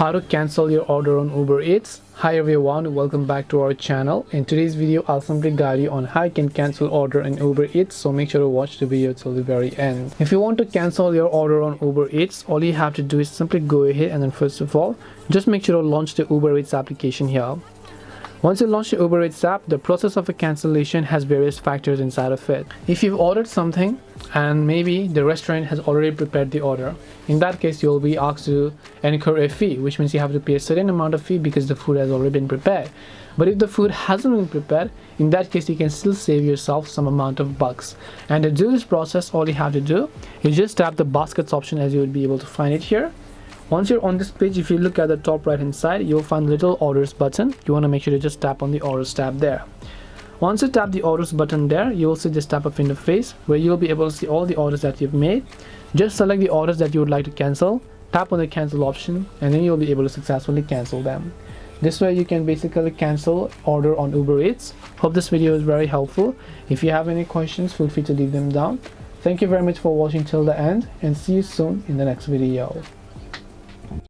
How to cancel your order on Uber Eats. Hi everyone, welcome back to our channel. In today's video I'll simply guide you on how you can cancel order on Uber Eats, so make sure to watch the video till the very end. If you want to cancel your order on Uber Eats, all you have to do is simply go ahead and then first of all just make sure to launch the Uber Eats application here. Once you launch the Uber Eats app, the process of a cancellation has various factors inside of it. If you've ordered something and maybe the restaurant has already prepared the order, in that case you'll be asked to incur a fee, which means you have to pay a certain amount of fee because the food has already been prepared. But if the food hasn't been prepared, in that case you can still save yourself some amount of bucks. And to do this process, all you have to do is just tap the baskets option, as you would be able to find it here. Once you're on this page, if you look at the top right hand side, you'll find the little orders button. You want to make sure to just tap on the orders tab there. Once you tap the orders button there, you will see this type of interface where you'll be able to see all the orders that you've made. Just select the orders that you would like to cancel, tap on the cancel option, and then you'll be able to successfully cancel them. This way you can basically cancel order on Uber Eats. Hope this video is very helpful. If you have any questions, feel free to leave them down. Thank you very much for watching till the end, and see you soon in the next video.